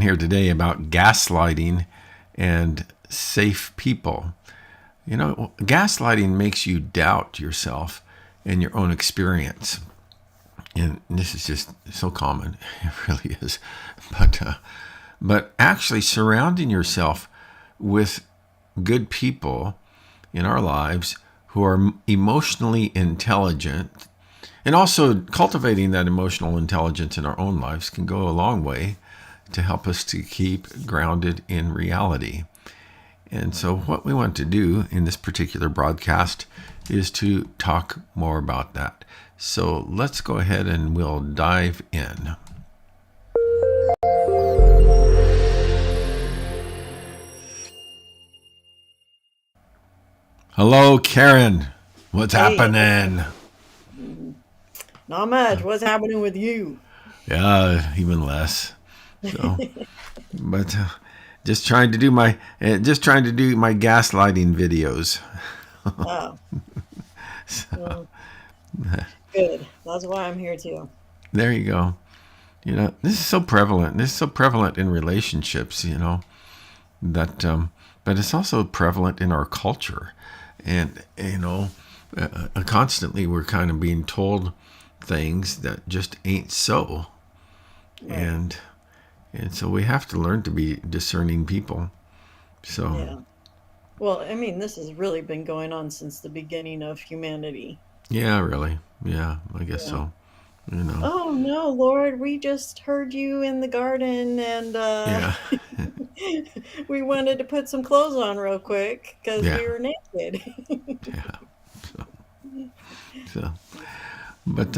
here today about gaslighting and safe people. You know, gaslighting makes you doubt yourself and your own experience. And this is just so common. It really is. But actually surrounding yourself with good people in our lives who are emotionally intelligent, and also cultivating that emotional intelligence in our own lives can go a long way to help us to keep grounded in reality. And so, what we want to do in this particular broadcast is to talk more about that. So, let's go ahead and we'll dive in. Hello, Karen. What's Hey, happening? not much. What's happening with you? Yeah, even less. So, but just trying to do my gaslighting videos. Oh, well, good. That's why I'm here too. There you go. You know, this is so prevalent. This is so prevalent in relationships. That, but it's also prevalent in our culture, and constantly we're kind of being told things that just ain't so, Right. and so we have to learn to be discerning people. So, Yeah. Well, I mean, this has really been going on since the beginning of humanity. yeah, really, yeah, I guess Yeah. so. You know, Oh no, Lord, we just heard you in the garden and yeah, we wanted to put some clothes on real quick because yeah, we were naked. yeah. So, but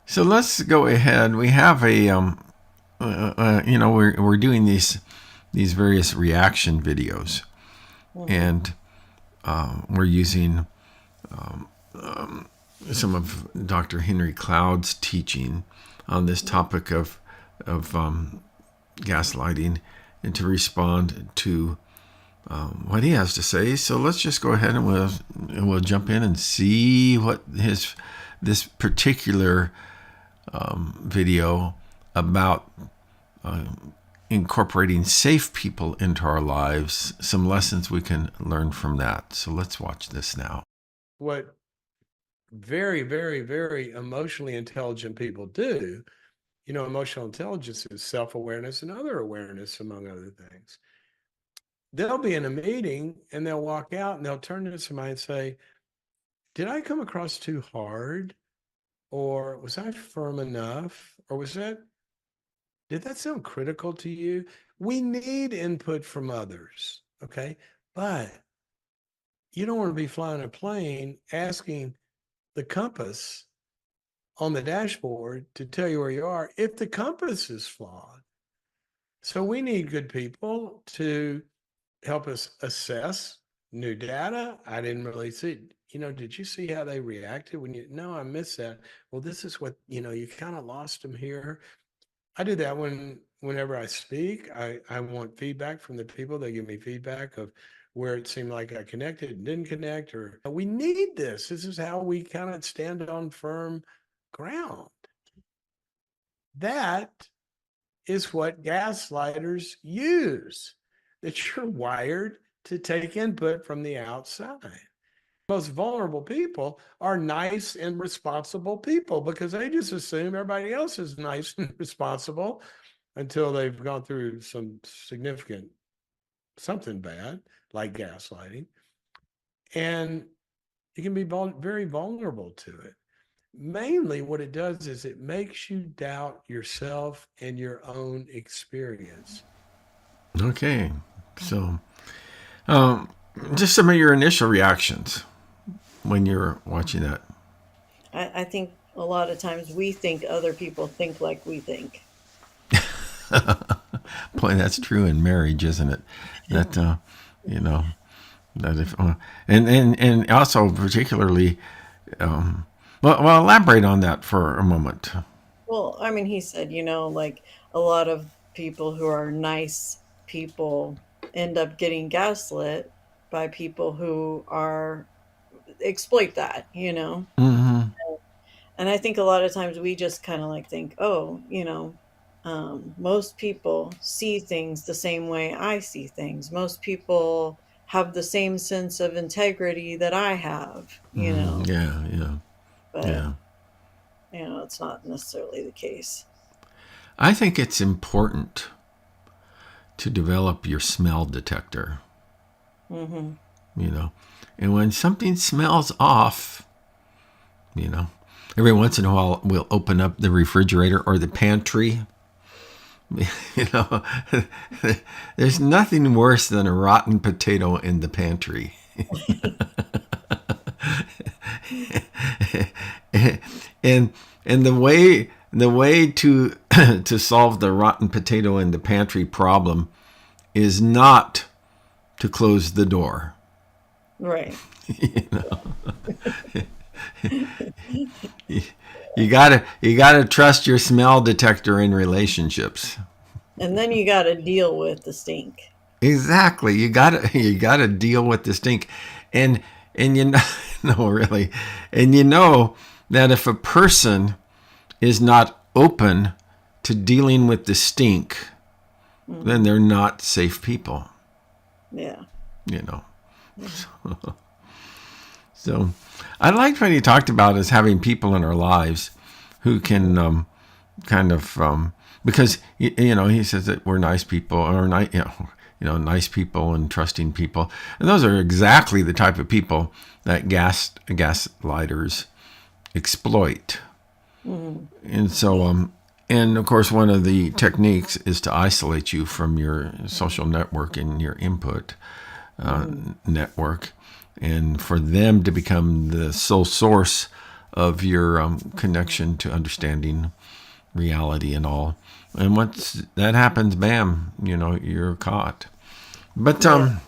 so let's go ahead. We have a we're doing these various reaction videos, Hmm. and we're using some of Dr. Henry Cloud's teaching on this topic of gaslighting, and to respond to what he has to say. So let's just go ahead and we'll jump in and see what his this particular video about incorporating safe people into our lives, some lessons we can learn from that. So let's watch this now. What very, very, very emotionally intelligent people do, emotional intelligence is self awareness and other awareness, among other things. They'll be in a meeting and they'll walk out and they'll turn to somebody and say, did I come across too hard? Or was I firm enough? Or did that sound critical to you? We need input from others. Okay. But you don't want to be flying a plane asking the compass on the dashboard to tell you where you are if the compass is flawed. So we need good people to help us assess new data. I didn't really see, did you see how they reacted when no, I missed that. Well, this is what, you kind of lost them here. I do that whenever I speak. I want feedback from the people. They give me feedback of where it seemed like I connected and didn't connect, or we need this. This is how we kind of stand on firm ground. That is what gaslighters use, that you're wired to take input from the outside. Most vulnerable people are nice and responsible people because they just assume everybody else is nice and responsible until they've gone through some significant something bad like gaslighting, and you can be very vulnerable to it. Mainly what it does is it makes you doubt yourself and your own experience. Okay, so um, just some of your initial reactions when you're watching that. I think a lot of times we think other people think like we think. Boy, that's true in marriage, isn't it? That you know that if and also particularly well, elaborate on that for a moment. Well, I mean, he said, like a lot of people who are nice people end up getting gaslit by people who are exploit that. Mm-hmm. And I think a lot of times we just kind of like think, oh, Most people see things the same way I see things. Most people have the same sense of integrity that I have, Yeah, yeah, but yeah. it's not necessarily the case. I think it's important to develop your smell detector, Hmm. you know. And when something smells off, you know, every once in a while we'll open up the refrigerator or the pantry. You know, there's nothing worse than a rotten potato in the pantry. and and the way to to solve the rotten potato in the pantry problem is not to close the door. Right. You gotta trust your smell detector in relationships. And then you got to deal with the stink. Exactly. You gotta deal with the stink, and and no, really, and that if a person is not open to dealing with the stink, then Hmm. they're not safe people. Yeah. You know. Yeah. So, I liked what he talked about as having people in our lives who can kind of because he says that we're nice people or nice people and trusting people, and those are exactly the type of people that gaslighters exploit. Hmm. And so and of course one of the techniques is to isolate you from your social network and your input Hmm. network, and for them to become the sole source of your connection to understanding reality and all. And once that happens, bam, you're caught. But Yeah.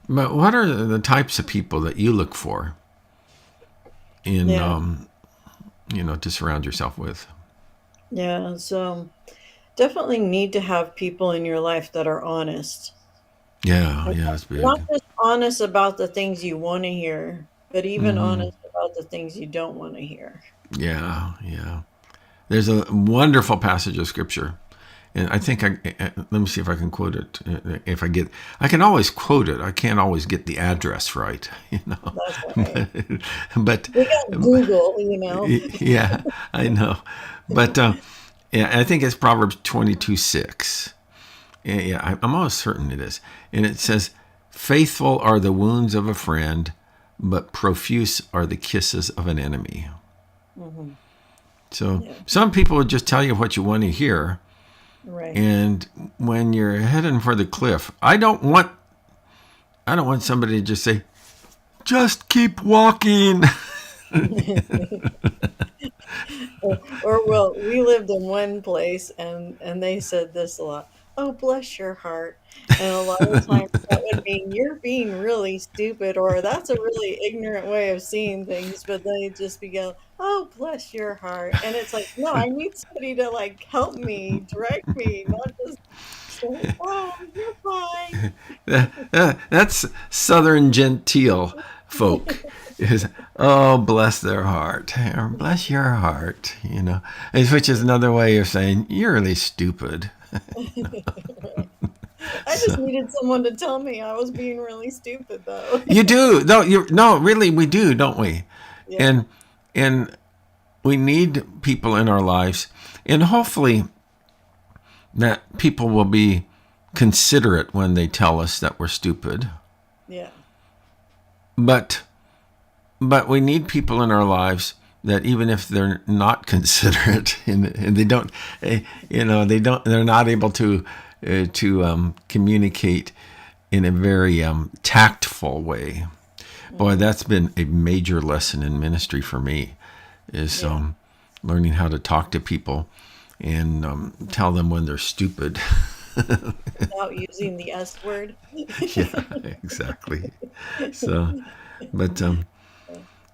but what are the types of people that you look for in Yeah. to surround yourself with? Yeah. So definitely need to have people in your life that are honest. Yeah, And yeah, that's not big. just honest about the things you want to hear, but even Hmm. honest about the things you don't want to hear. Yeah, yeah. There's a wonderful passage of scripture, and I think let me see if I can quote it. If I can always quote it. I can't always get the address right, That's all right. but, but We got Google. yeah, I know. But yeah, I think it's Proverbs 22:6. Yeah, I'm almost certain it is, and it says, "Faithful are the wounds of a friend, but profuse are the kisses of an enemy." Hmm. So Yeah. some people would just tell you what you want to hear, Right. and when you're heading for the cliff, I don't want somebody to just say, "Just keep walking." Or well, we lived in one place and they said this a lot. Oh, bless your heart. And a lot of times that would mean you're being really stupid or that's a really ignorant way of seeing things, but then it just be go, oh, bless your heart. And it's like, no, I need somebody to like help me, direct me, not just say, oh, you're fine. That's Southern genteel folk. Is, oh, bless their heart, or bless your heart, which is another way of saying you're really stupid. Right. I just So needed someone to tell me I was being really stupid though. you do, no, no, really, we do, don't we? Yeah. And and we need people in our lives, and hopefully that people will be considerate when they tell us that we're stupid. Yeah. But we need people in our lives that even if they're not considerate and they don't, they're not able to communicate in a very tactful way. Boy, Hmm. that's been a major lesson in ministry for me, is Yeah. learning how to talk to people and tell them when they're stupid. Without using the S word. Yeah, exactly. So, but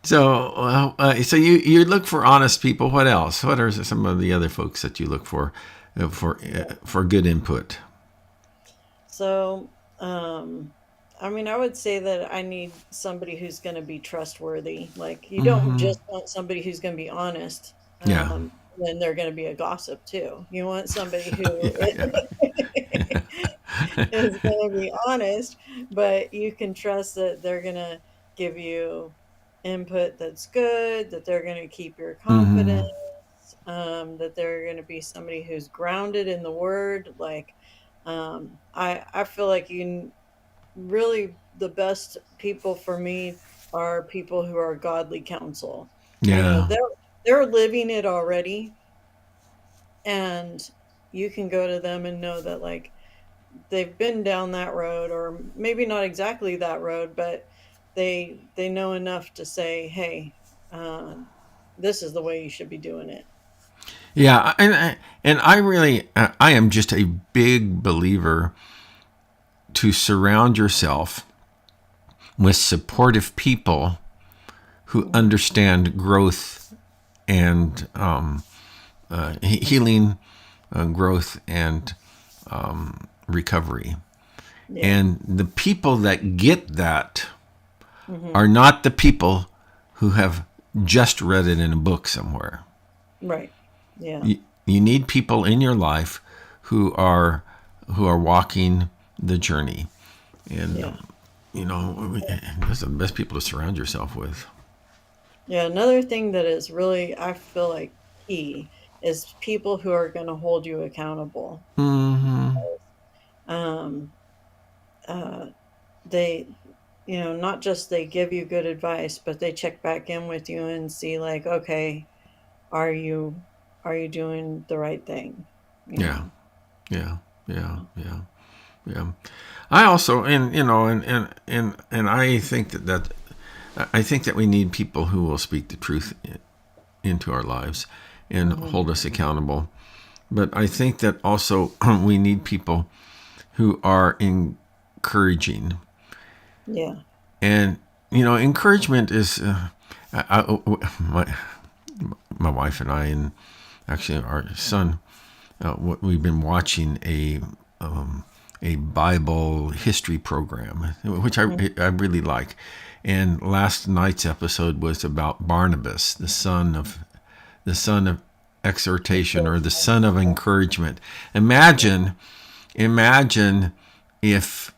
so you look for honest people. What else? What are some of the other folks that you look for for good input? So, um, I mean, I would say that I need somebody who's going to be trustworthy. Like, you don't Mm-hmm. just want somebody who's going to be honest. Yeah. then they're going to be a gossip too. You want somebody who Yeah, yeah. is going to be honest, but you can trust that they're going to give you input that's good, that they're going to keep your confidence, Hmm. that they're going to be somebody who's grounded in the word. Like, I feel like really the best people for me are people who are godly counsel. Yeah. They're living it already, and you can go to them and know that like they've been down that road, or maybe not exactly that road, but they know enough to say, hey, uh, this is the way you should be doing it. Yeah, and I really I am just a big believer to surround yourself with supportive people who Mhm. understand growth and healing, growth and recovery. Yeah. And the people that get that Hmm. are not the people who have just read it in a book somewhere. Right. Yeah. You need people in your life who are walking the journey, and Yeah. those are the best people to surround yourself with. Yeah, another thing that is really, I feel like, key is people who are going to hold you accountable. Hmm. Um, uh, they, not just they give you good advice, but they check back in with you and see like, okay, are you are you doing the right thing? You Yeah, know. yeah, yeah, yeah, yeah. I also, and I think I think that we need people who will speak the truth into our lives and Hmm. hold us accountable. But I think that also we need people who are encouraging. Yeah. And encouragement is my wife and I, and actually our son. We've been watching a Bible history program, which I really like. And last night's episode was about Barnabas, the son of exhortation, or the son of encouragement. Imagine, imagine if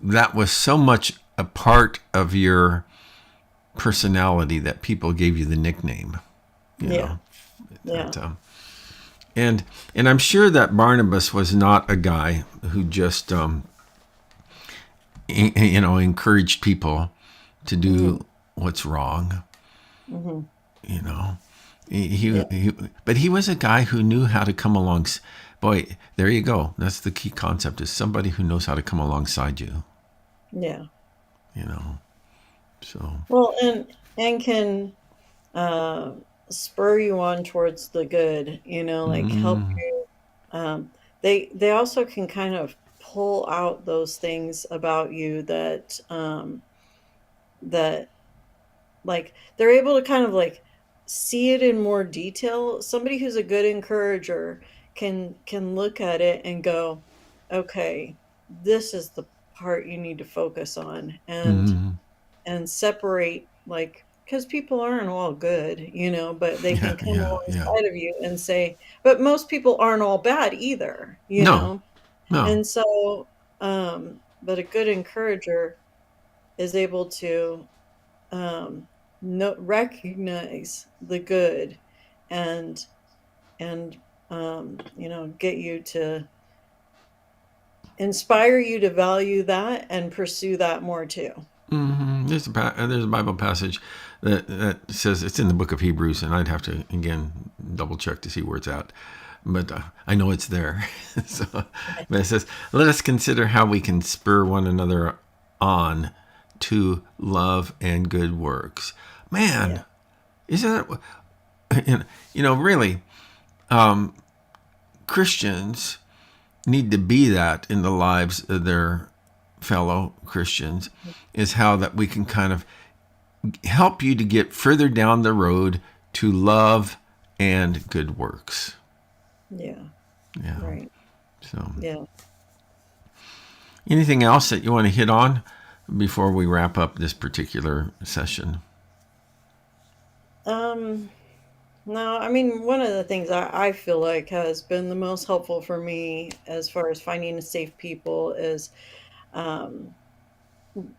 that was so much a part of your personality that people gave you the nickname, you Yeah. know. Yeah. That, and I'm sure that Barnabas was not a guy who just encouraged people to Hmm. do what's wrong. Hmm. You know, Yeah. but he was a guy who knew how to come along. Boy, there you go. That's the key concept: is somebody who knows how to come alongside you. Yeah. You know, so. Well, and can uh, spur you on towards the good, like help Mm, you. They also can kind of pull out those things about you that like they're able to kind of like see it in more detail. Somebody who's a good encourager can look at it and go, okay, this is the part you need to focus on, mm, and separate, like, because people aren't all good, but they yeah, can come yeah, yeah. alongside of you and say, but most people aren't all bad either, No, no. and so but a good encourager is able to recognize the good, and get you to inspire you to value that and pursue that more too. There's a Bible passage that says, it's in the book of Hebrews, and I'd have to again double check to see where it's at, but I know it's there. So, but it says, "Let us consider how we can spur one another on to love and good works." Yeah. Man, isn't that really, Christians need to be that in the lives of their fellow Christians, is how that we can kind of help you to get further down the road to love and good works. Yeah. Yeah. Right. So, Yeah. anything else that you want to hit on before we wrap up this particular session? um No, I mean, one of the things I feel like has been the most helpful for me as far as finding safe people is um,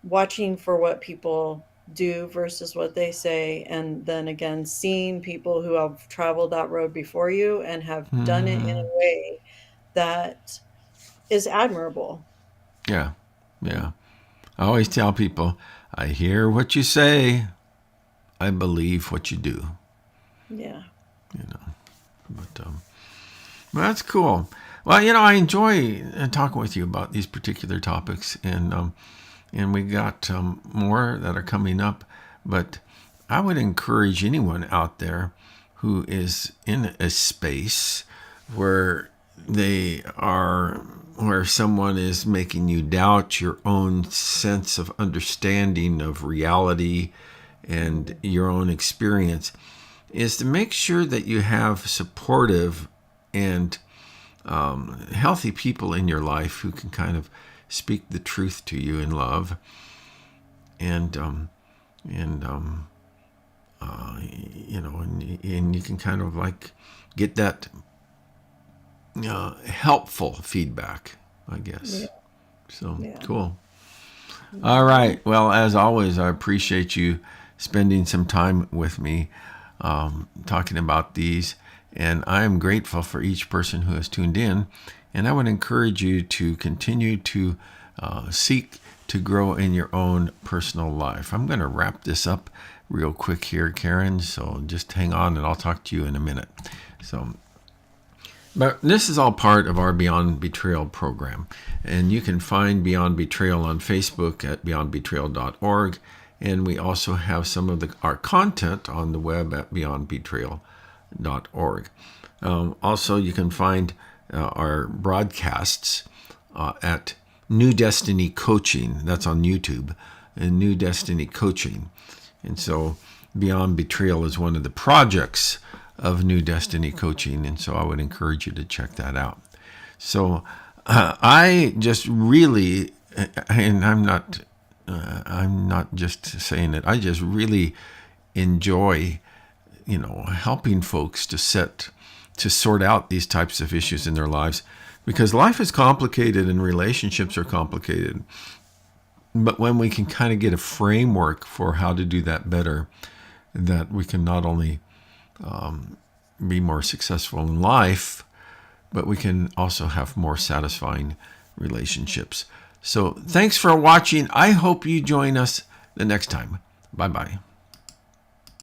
watching for what people do versus what they say. And then again, seeing people who have traveled that road before you and have done it in Hmm. a way that is admirable. Yeah, yeah. I always tell people, I hear what you say, I believe what you do. Yeah. You know, but well, that's cool. Well, I enjoy talking with you about these particular topics, and we got more that are coming up. But I would encourage anyone out there who is in a space where where someone is making you doubt your own sense of understanding of reality and Mhm. your own experience, is to make sure that you have supportive and healthy people in your life who can kind of speak the truth to you in love, and and and you can kind of like get that helpful feedback, I Yeah. guess. So Yeah. cool. All Mhm. right. Well, as always, I appreciate you spending some time with me talking about these. And I am grateful for each person who has tuned in. And I would encourage you to continue to seek to grow in your own personal life. I'm going to wrap this up real quick here, Karen. So just hang on and I'll talk to you in a minute. So, but this is all part of our Beyond Betrayal program. And you can find Beyond Betrayal on Facebook at beyondbetrayal.org. And we also have some of our content on the web at beyondbetrayal.org. Also, you can find our broadcasts at New Destiny Coaching. That's on YouTube, and New Destiny Coaching. And so Beyond Betrayal is one of the projects of New Destiny Coaching. And so I would encourage you to check that out. So I just really, and I'm not just saying it, I just really enjoy, helping folks to sort out these types of issues in their lives, because life is complicated and relationships are complicated. But when we can kind of get a framework for how to do that better, that we can not only be more successful in life, but we can also have more satisfying relationships. So thanks for watching. I hope you join us the next time. Bye bye.